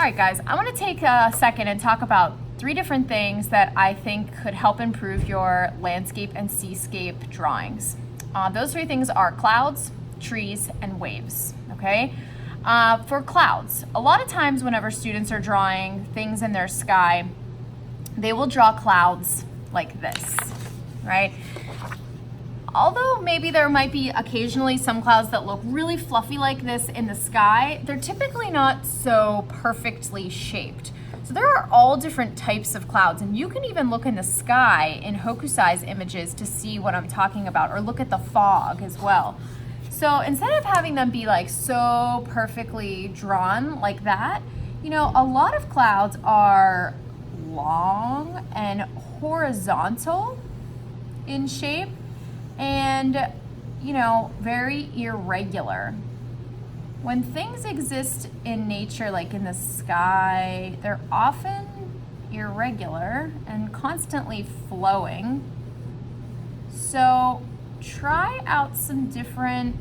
All right, guys, I want to take a second and talk about 3 different things that I think could help improve your landscape and seascape drawings. Those 3 things are clouds, trees, and waves, okay? For clouds, a lot of times whenever students are drawing things in their sky, they will draw clouds like this, right? Although maybe there might be occasionally some clouds that look really fluffy like this in the sky, they're typically not so perfectly shaped. So there are all different types of clouds, and you can even look in the sky in Hokusai's images to see what I'm talking about, or look at the fog as well. So instead of having them be like so perfectly drawn like that, you know, a lot of clouds are long and horizontal in shape, and, you know, very irregular. When things exist in nature, like in the sky, they're often irregular and constantly flowing. So try out some different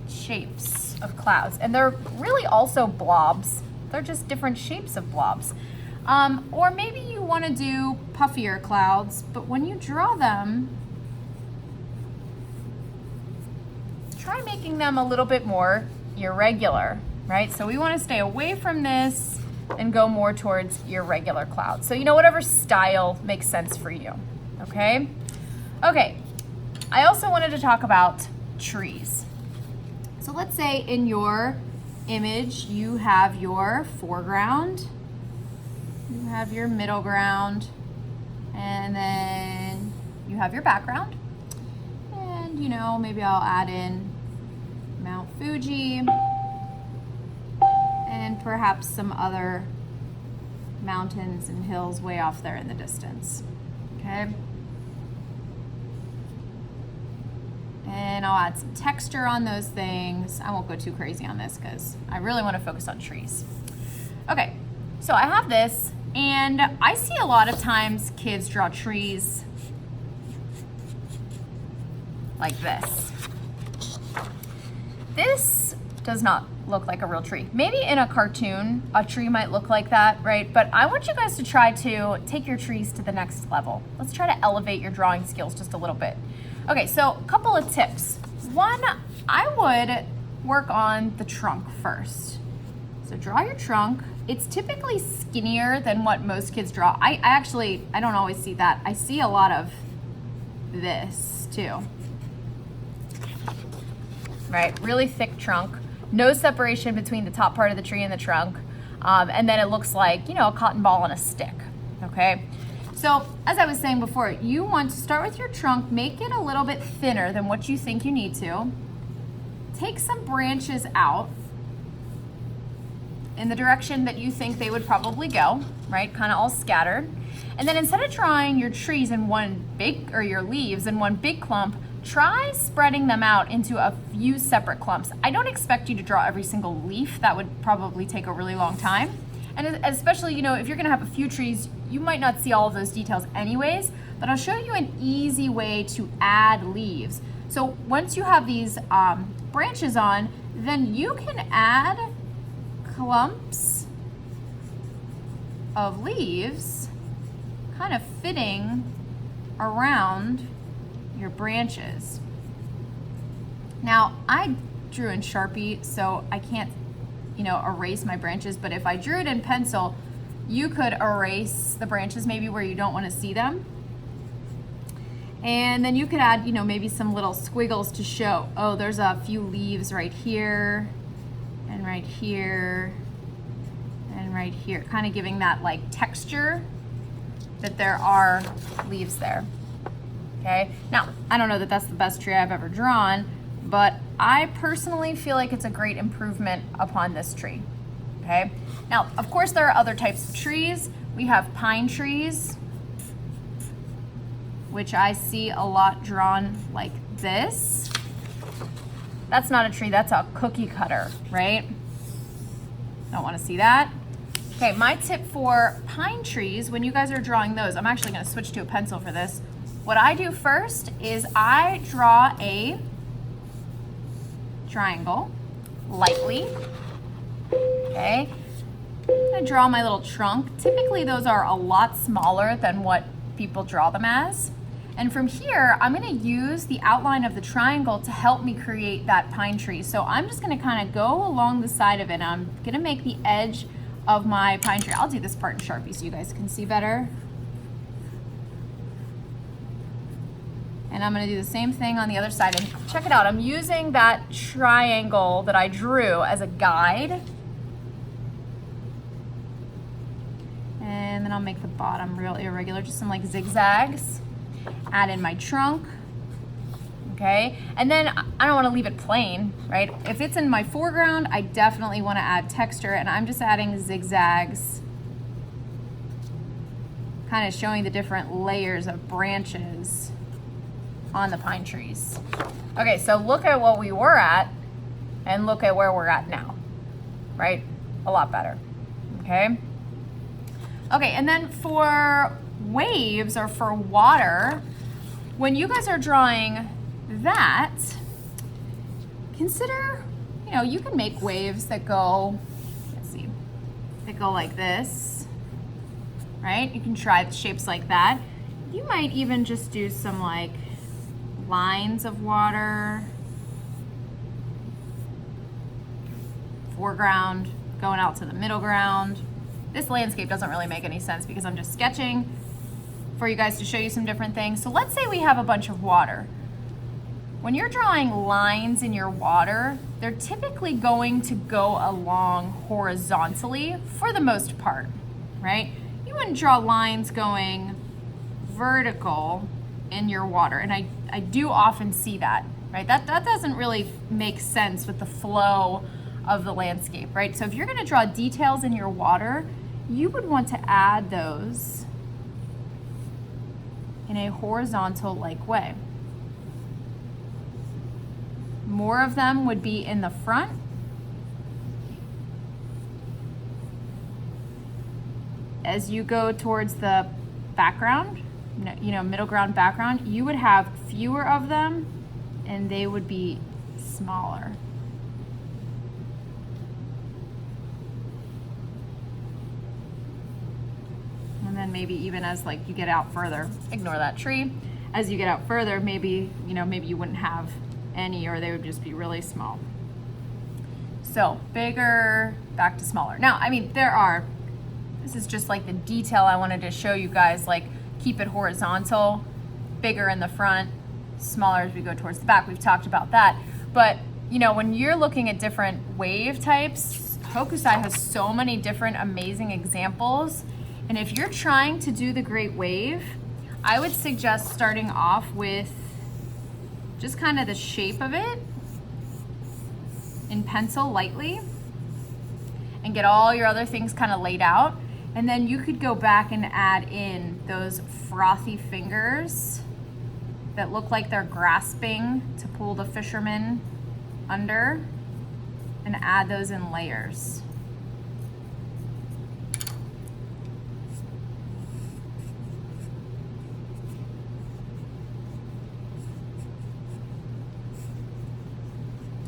shapes of clouds. And they're really also blobs. They're just different shapes of blobs. Or maybe you want to do puffier clouds, but when you draw them, try making them a little bit more irregular, right? So we want to stay away from this and go more towards irregular clouds. So, you know, whatever style makes sense for you, okay? Okay, I also wanted to talk about trees. So let's say in your image, you have your foreground, you have your middle ground, and then you have your background. And, you know, maybe I'll add in Mount Fuji, and perhaps some other mountains and hills way off there in the distance, okay? And I'll add some texture on those things. I won't go too crazy on this because I really want to focus on trees. Okay, so I have this, and I see a lot of times kids draw trees like this. This does not look like a real tree. Maybe in a cartoon, a tree might look like that, right? But I want you guys to try to take your trees to the next level. Let's try to elevate your drawing skills just a little bit. Okay, so a couple of tips. One, I would work on the trunk first. So draw your trunk. It's typically skinnier than what most kids draw. I don't always see that. I see a lot of this too. Right, really thick trunk, no separation between the top part of the tree and the trunk, and then it looks like, you know, a cotton ball on a stick, okay? So, as I was saying before, you want to start with your trunk, make it a little bit thinner than what you think you need to. Take some branches out in the direction that you think they would probably go, right, kind of all scattered. And then instead of drawing your trees in one big, or your leaves in one big clump, try spreading them out into a few separate clumps. I don't expect you to draw every single leaf. That would probably take a really long time. And especially, you know, if you're gonna have a few trees, you might not see all of those details anyways, but I'll show you an easy way to add leaves. So once you have these branches on, then you can add clumps of leaves kind of fitting around your branches. Now, I drew in Sharpie, so I can't, you know, erase my branches, but if I drew it in pencil, you could erase the branches maybe where you don't want to see them. And then you could add, you know, maybe some little squiggles to show, oh, there's a few leaves right here, and right here, and right here, kind of giving that like texture that there are leaves there. Okay, now I don't know that that's the best tree I've ever drawn, but I personally feel like it's a great improvement upon this tree. Okay, now of course there are other types of trees. We have pine trees, which I see a lot drawn like this. That's not a tree, that's a cookie cutter, right? Don't want to see that. Okay, my tip for pine trees, when you guys are drawing those, I'm actually going to switch to a pencil for this. What I do first is I draw a triangle lightly, okay? gonna draw my little trunk. Typically those are a lot smaller than what people draw them as. And from here, I'm gonna use the outline of the triangle to help me create that pine tree. So I'm just gonna kind of go along the side of it. I'm gonna make the edge of my pine tree. I'll do this part in Sharpie so you guys can see better. And I'm gonna do the same thing on the other side. And check it out, I'm using that triangle that I drew as a guide. And then I'll make the bottom real irregular, just some like zigzags. Add in my trunk, okay? And then I don't wanna leave it plain, right? If it's in my foreground, I definitely wanna add texture, and I'm just adding zigzags, kind of showing the different layers of branches on the pine trees. Okay, so look at what we were at and look at where we're at now, right? A lot better, okay? Okay, and then for waves or for water, when you guys are drawing that, consider, you know, you can make waves that go, let's see, that go like this, right? You can try shapes like that. You might even just do some like lines of water, foreground, going out to the middle ground. This landscape doesn't really make any sense because I'm just sketching for you guys to show you some different things. So let's say we have a bunch of water. When you're drawing lines in your water, they're typically going to go along horizontally for the most part, right? You wouldn't draw lines going vertical in your water, and I do often see that, right? That doesn't really make sense with the flow of the landscape, right? So if you're gonna draw details in your water, you would want to add those in a horizontal-like way. More of them would be in the front. As you go towards the background, you know, middle ground, background, you would have fewer of them and they would be smaller. And then maybe even as like you get out further, ignore that tree. As you get out further, maybe, you know, maybe you wouldn't have any, or they would just be really small. So bigger, back to smaller. Now, I mean, this is just like the detail I wanted to show you guys, like keep it horizontal, bigger in the front, smaller as we go towards the back. We've talked about that. But, you know, when you're looking at different wave types, Hokusai has so many different amazing examples. And if you're trying to do the great wave, I would suggest starting off with just kind of the shape of it in pencil lightly and get all your other things kind of laid out. And then you could go back and add in those frothy fingers that look like they're grasping to pull the fisherman under, and add those in layers.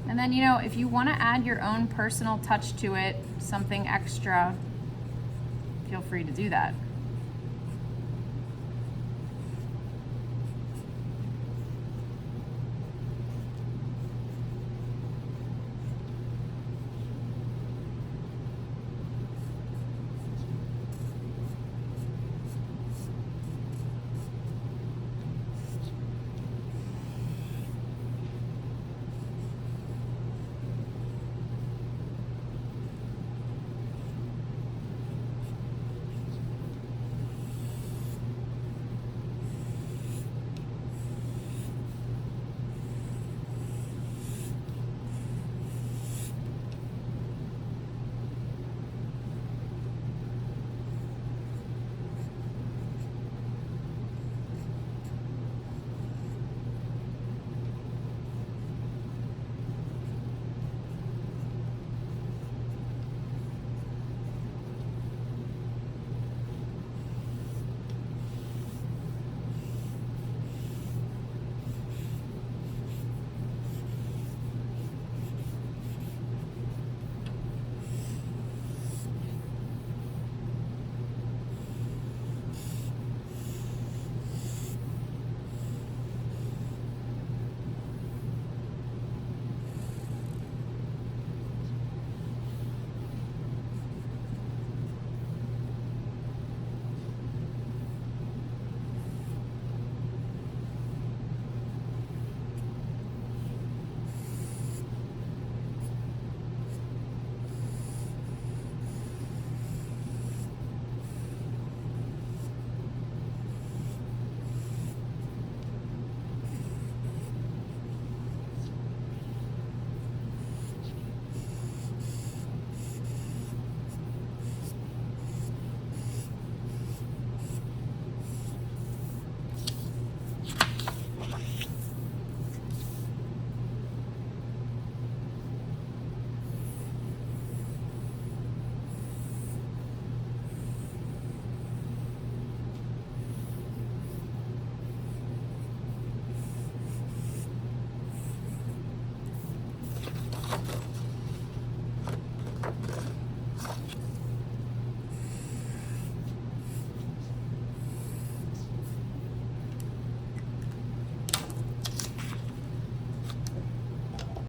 And then, you know, if you want to add your own personal touch to it, something extra, feel free to do that.